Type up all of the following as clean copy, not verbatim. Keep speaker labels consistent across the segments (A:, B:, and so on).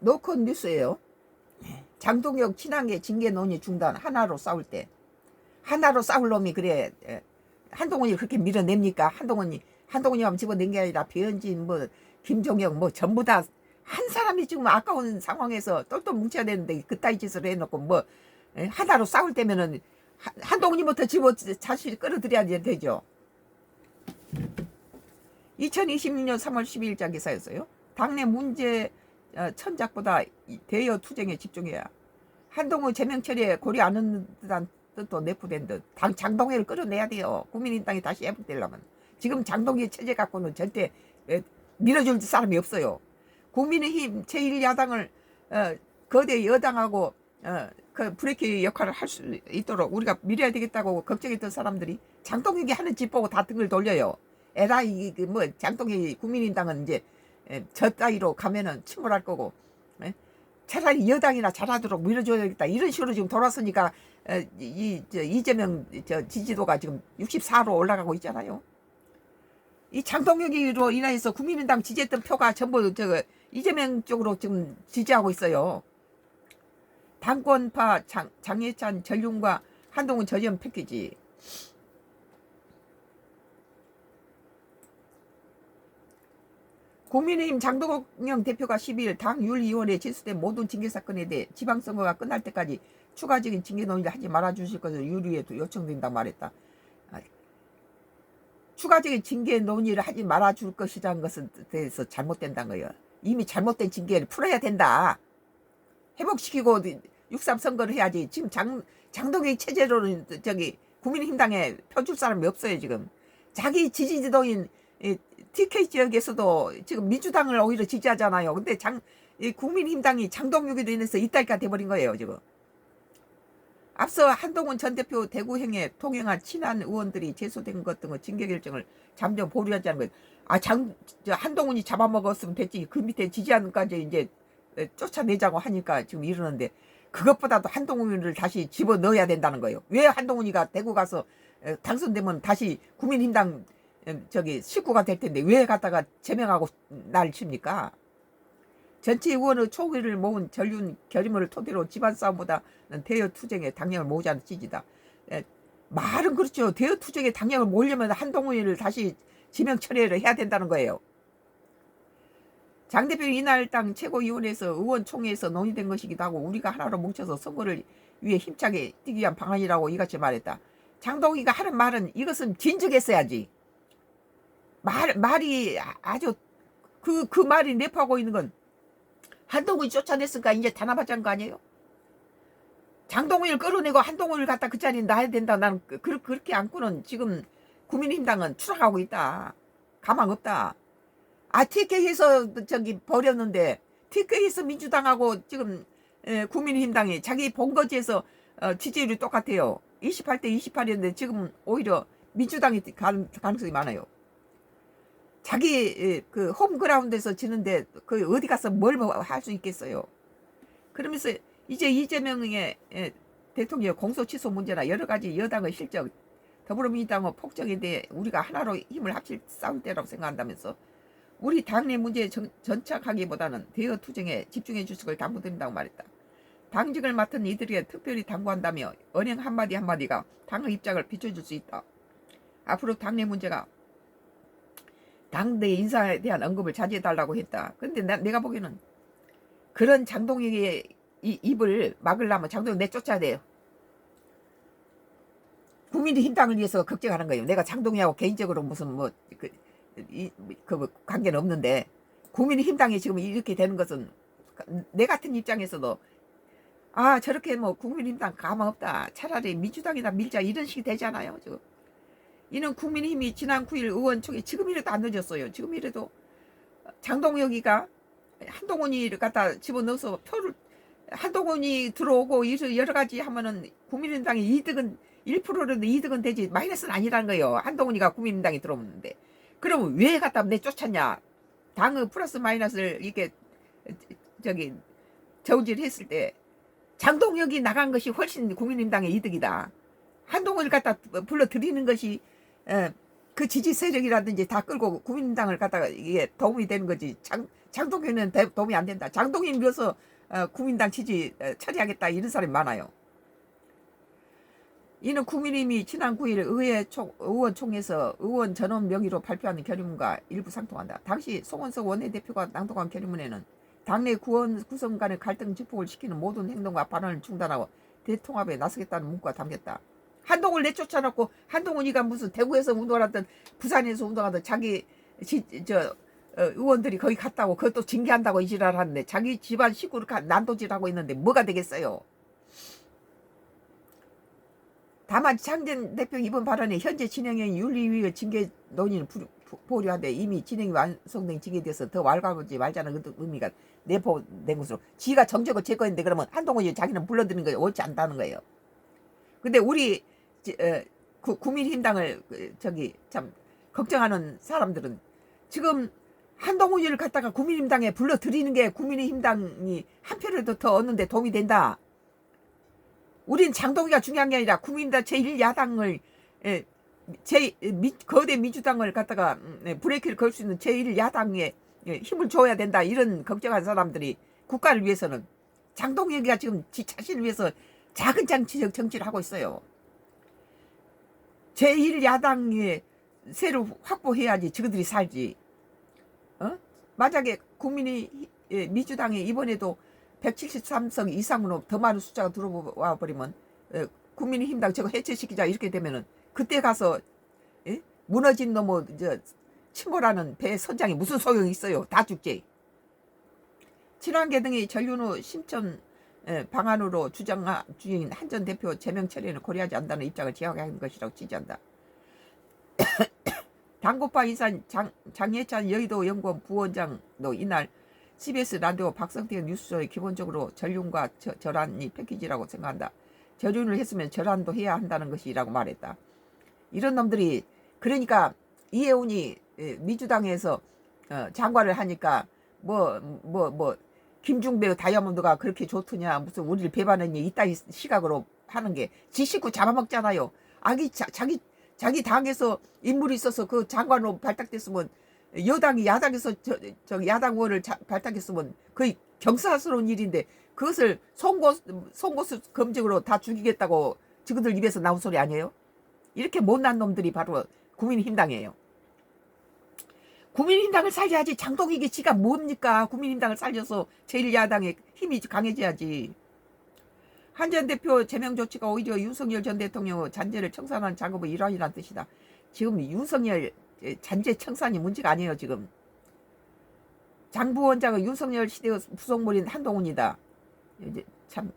A: 노컷 뉴스예요. 장동혁 친한계 징계 논의 중단. 하나로 싸울 때. 하나로 싸울 놈이 그래 한동훈이 그렇게 밀어냅니까? 한동훈이 하면 집어낸 게 아니라 배현진 뭐 김종혁 뭐 전부 다 한 사람이 지금 아까운 상황에서 똘똘 뭉쳐야 되는데 그따위 짓을 해놓고 뭐 하나로 싸울 때면은 한동훈이부터 집어 자식 끌어들여야 되죠. 2026년 3월 12일자 기사였어요. 당내 문제 천작보다 대여 투쟁에 집중해야. 한동훈 제명 처리에 고려 안 하는 듯한 뜻도 내포된 듯. 장동혁을 끌어내야 돼요. 국민의당이 다시 회복되려면. 지금 장동혁 체제 갖고는 절대 밀어줄 사람이 없어요. 국민의힘 제1야당을 거대 여당하고 그 브레이크 역할을 할 수 있도록 우리가 밀어야 되겠다고 걱정했던 사람들이 장동혁이 하는 짓 보고 다 등을 돌려요. 에라이 뭐 장동혁이 국민의당은 이제 저 따위로 가면은 침몰할 거고 차라리 여당이나 잘하도록 밀어줘야 되겠다 이런 식으로 지금 돌았으니까 이재명 지지도가 지금 64로 올라가고 있잖아요. 이 장동혁이로 인해서 국민의당 지지했던 표가 전부 이재명 쪽으로 지금 지지하고 있어요. 당권파 장예찬 전륜과 한동훈 저지연 패키지. 국민의힘 장동영 대표가 12일 당윤리위원회에 제수된 모든 징계 사건에 대해 지방선거가 끝날 때까지 추가적인 징계 논의를 하지 말아주실 것을 윤리위에 요청된다고 말했다. 추가적인 징계 논의를 하지 말아줄 것이라는 것에 대해서 잘못된다는 거예요. 이미 잘못된 징계를 풀어야 된다. 회복시키고 6.3 선거를 해야지. 지금 장동혁 체제로는 국민의힘당에 펴줄 사람이 없어요. 지금 자기 지지도인 TK 지역에서도 지금 민주당을 오히려 지지하잖아요. 근데 국민의힘당이 장동혁으로 인해서 이따위가 돼버린 거예요. 지금 앞서 한동훈 전 대표 대구행에 통행한 친한 의원들이 제소된 것 등의 징계 결정을 잠정 보류하자는 거예요. 한동훈이 잡아먹었으면 됐지. 그 밑에 지지하는까지 이제 쫓아내자고 하니까 지금 이러는데 그것보다도 한동훈을 다시 집어넣어야 된다는 거예요. 왜 한동훈이가 대구 가서 당선되면 다시 국민의힘당 식구가 될 텐데 왜 갖다가 제명하고 날 칩니까? 전체 의원의 총의를 모은 전륜 결의문을 토대로 집안 싸움보다는 대여 투쟁에 당력을 모으자는 취지다. 말은 그렇죠. 대여 투쟁에 당력을 모으려면 한동훈을 다시 지명 처리를 해야 된다는 거예요. 장 대표 이날 당 최고위원회에서 의원총회에서 논의된 것이기도 하고 우리가 하나로 뭉쳐서 선거를 위해 힘차게 뛰기 위한 방안이라고 이같이 말했다. 장동희가 하는 말은 이것은 진즉했어야지. 말이 아주 그 말이 내포하고 있는 건 한동훈이 쫓아냈으니까 이제 단합하자는 거 아니에요? 장동훈을 끌어내고 한동훈을 갖다 그 자리에 놔야 된다. 나는 그렇게 안고는 지금 국민의힘당은 추락하고 있다. 가망 없다. TK에서 버렸는데 TK에서 민주당하고 지금 국민의힘당이 자기 본거지에서 지지율이 똑같아요. 28대 28이었는데 지금 오히려 민주당이 가능성이 많아요. 자기 그 홈그라운드에서 지는데 그 어디 가서 뭘 할 수 있겠어요. 그러면서 이제 이재명의 대통령 공소 취소 문제나 여러 가지 여당의 실적, 더불어민주당의 폭정에 대해 우리가 하나로 힘을 합칠 싸울 때라고 생각한다면서 우리 당내 문제에 전착하기보다는 대여 투쟁에 집중해 주실 걸 당부드린다고 말했다. 당직을 맡은 이들에게 특별히 당부한다며 언행 한마디 한마디가 당의 입장을 비춰줄 수 있다. 앞으로 당내 문제가 당대 인사에 대한 언급을 자제해달라고 했다. 그런데 내가 보기에는 그런 장동혁의 입을 막으려면 장동혁 내쫓아야 돼요. 국민의힘당을 위해서 걱정하는 거예요. 내가 장동혁하고 개인적으로 무슨 그 관계는 없는데 국민의힘당이 지금 이렇게 되는 것은 내 같은 입장에서도 저렇게 국민의힘당 가망 없다. 차라리 민주당이나 밀자 이런 식이 되잖아요. 지금. 이는 국민의힘이 지난 9일 의원총회 지금이라도 안 늦었어요. 지금이라도 장동혁이가 한동훈이를 갖다 집어넣어서 표를 한동훈이 들어오고 여러 가지 하면은 국민의당이 이득은 1%라도 이득은 되지 마이너스는 아니라는 거예요. 한동훈이가 국민의당에 들어오는데 그러면 왜 갖다 내쫓았냐? 당의 플러스 마이너스를 이렇게 저울질했을 때 장동혁이 나간 것이 훨씬 국민의당의 이득이다. 한동훈을 갖다 불러들이는 것이 그 지지 세력이라든지 다 끌고 국민당을 갖다가 이게 도움이 되는 거지. 장동혁은 도움이 안 된다. 장동혁 밀어서 국민당 지지 처리하겠다 이런 사람이 많아요. 이는 국민의힘이 지난 9일 의원총회에서 의원 전원 명의로 발표하는 결의문과 일부 상통한다. 당시 송원석 원내대표가 낭독한 결의문에는 당내 구성 간의 갈등 증폭을 시키는 모든 행동과 발언을 중단하고 대통합에 나서겠다는 문구가 담겼다. 한동훈을 내쫓아놓고 한동훈이가 무슨 대구에서 운동하던 부산에서 운동하던 자기 의원들이 거기 갔다고 그것도 징계한다고 이 지랄 하는데 자기 집안 식구를 난도질하고 있는데 뭐가 되겠어요. 다만 장전 대표 이번 발언에 현재 진행형 윤리위의 징계 논의는 보류하되 이미 진행이 완성된 징계에 대해서 더 왈가불지 말자는 의미가 내포된 것으로 지가 정적을 제거했는데 그러면 한동훈이 자기는 불러드는 거 옳지 않다는 거예요. 근데 우리 국민힘당을 참 걱정하는 사람들은 지금 한동훈이를 갖다가 국민힘당에 불러들이는 게 국민힘당이 한 표라도 더 얻는데 도움이 된다. 우린 장동희가 중요한 게 아니라 국민당 제1야당을 거대 민주당을 갖다가 브레이크를 걸 수 있는 제1야당에 힘을 줘야 된다. 이런 걱정한 사람들이 국가를 위해서는 장동희가 지금 지 자신을 위해서 작은 정치를 하고 있어요. 제1야당에 새로 확보해야지 저들이 살지. 만약에 민주당이 이번에도 173석 이상으로 더 많은 숫자가 들어와 버리면 국민의힘당 저거 해체시키자 이렇게 되면은 그때 가서 무너진 놈의 침몰하는 배 선장이 무슨 소용이 있어요. 다 죽지. 친환계 등의 전륜 후 심천 방안으로 주장인 한 전 대표 제명 처리는 고려하지 않는다는 입장을 지향하는 것이라고 지지한다. 당고파 인산 장예찬 여의도 연구원 부원장도 이날 CBS 라디오 박성태 뉴스쇼에 기본적으로 전륜과 절안이 패키지라고 생각한다. 전륜을 했으면 절안도 해야 한다는 것이라고 말했다. 이런 놈들이 그러니까 이해운이 민주당에서 장관을 하니까 김중배 다이아몬드가 그렇게 좋더냐 무슨 우리를 배반했니 이따위 시각으로 하는 게 지 식구 잡아먹잖아요. 자기 당에서 인물이 있어서 그 장관으로 발탁됐으면 여당이 야당에서 야당 의원을 발탁했으면 거의 경사스러운 일인데 그것을 송곳 검증으로 다 죽이겠다고 저들 입에서 나온 소리 아니에요? 이렇게 못난 놈들이 바로 국민힘당이에요. 국민힘당을 살려야지. 장동익이 지가 뭡니까? 국민힘당을 살려서 제1야당의 힘이 강해져야지. 한 전 대표 제명 조치가 오히려 윤석열 전 대통령의 잔재를 청산하는 작업의 일환이란 뜻이다. 지금 윤석열 잔재 청산이 문제가 아니에요. 지금 장 부원장은 윤석열 시대의 부속물인 한동훈이다. 이제 참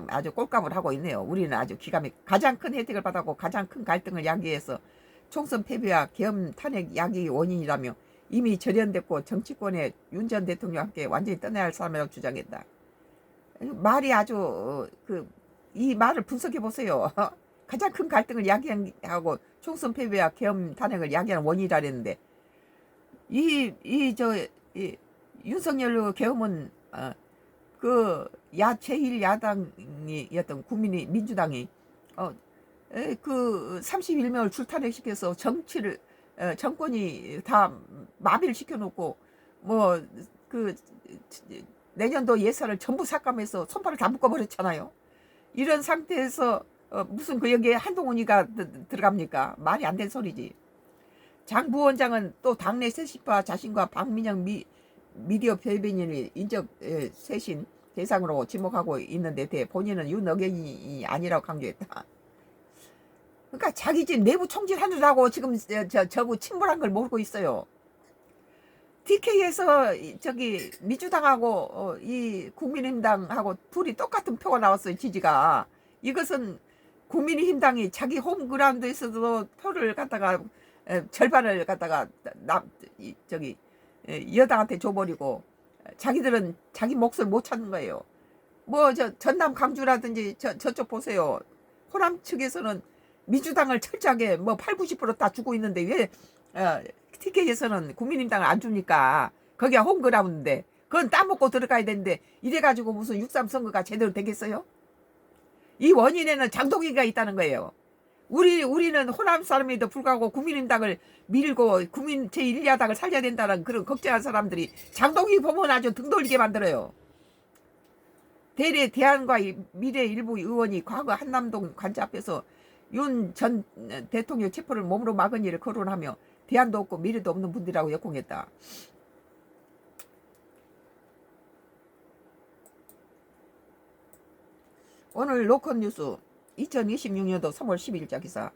A: 아주 꼴값을 하고 있네요. 우리는 아주 가장 큰 혜택을 받았고 가장 큰 갈등을 야기해서 총선 패배와 계엄 탄핵 야기의 원인이라며 이미 절연됐고 정치권에 윤 전 대통령과 함께 완전히 떠나야 할 사람이라고 주장했다. 말이 아주 이 말을 분석해 보세요. 가장 큰 갈등을 야기하고 총선 패배와 계엄 탄핵을 야기하는 원인이라 그랬는데 윤석열 계엄은 제1야당이었던 민주당이 31명을 출탄핵시켜서 정권이 다 마비를 시켜놓고 내년도 예산을 전부 삭감해서 손발을 다 묶어버렸잖아요. 이런 상태에서 무슨 여기에 한동훈이가 들어갑니까? 말이 안 된 소리지. 장 부원장은 또 당내 세신파 자신과 박민영 미디어 대변인을 인적 쇄신 대상으로 지목하고 있는데 본인은 윤 의견이 아니라고 강조했다. 그러니까 자기 집 내부 총질하느라고 지금 저거 침몰한 걸 모르고 있어요. TK에서 민주당하고 이 국민의힘당하고 둘이 똑같은 표가 나왔어요. 지지가. 이것은 국민의힘당이 자기 홈그라운드에서도 표를 갖다가 절반을 갖다가 여당한테 줘버리고 자기들은 자기 몫을 못 찾는 거예요. 전남 강주라든지 저쪽 보세요. 호남 측에서는 민주당을 철저하게 80~90% 다 주고 있는데 왜 TK에서는 국민의힘당을 안 줍니까? 거기가 홈그라운드인데 그건 따먹고 들어가야 되는데 이래가지고 무슨 6.3 선거가 제대로 되겠어요? 이 원인에는 장동희가 있다는 거예요. 우리는 호남 사람에도 불구하고 국민의당을 밀고 국민 제1야당을 살려야 된다는 그런 걱정한 사람들이 장동희 보면 아주 등 돌리게 만들어요. 대래 대한과 미래 일부 의원이 과거 한남동 관저 앞에서 윤 전 대통령 체포를 몸으로 막은 일을 거론하며 대안도 없고 미래도 없는 분들이라고 역공했다. 오늘 로컬 뉴스 2026년도 3월 10일자 기사.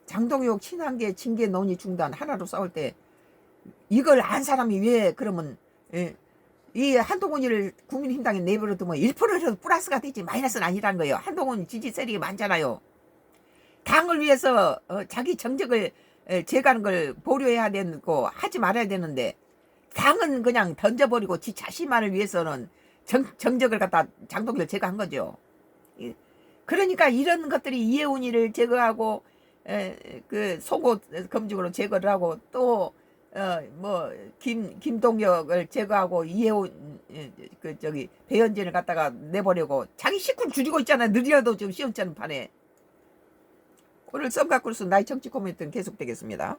A: 장동혁 친한계 징계 논의 중단 하나로 싸울 때 이걸 안 사람이 왜 그러면 이 한동훈이를 국민의힘당에 내버려두면 1%라도 플러스가 되지 마이너스는 아니라는 거예요. 한동훈 지지 세력이 많잖아요. 당을 위해서 자기 정적을 제거하는 걸 보류해야 되고 하지 말아야 되는데 당은 그냥 던져버리고 지 자신만을 위해서는 정적을 갖다 장동혁을 제거한 거죠. 그러니까 이런 것들이 이해운이를 제거하고 그 속옷 검증으로 제거를 하고 또 뭐 김동혁을 제거하고 이해운 그 저기 배현진을 갖다가 내보려고 자기 식구를 줄이고 있잖아. 느리라도 좀 시원찮은 판에. 오늘 썸 갖고서 나의 정치 코멘트는 계속되겠습니다.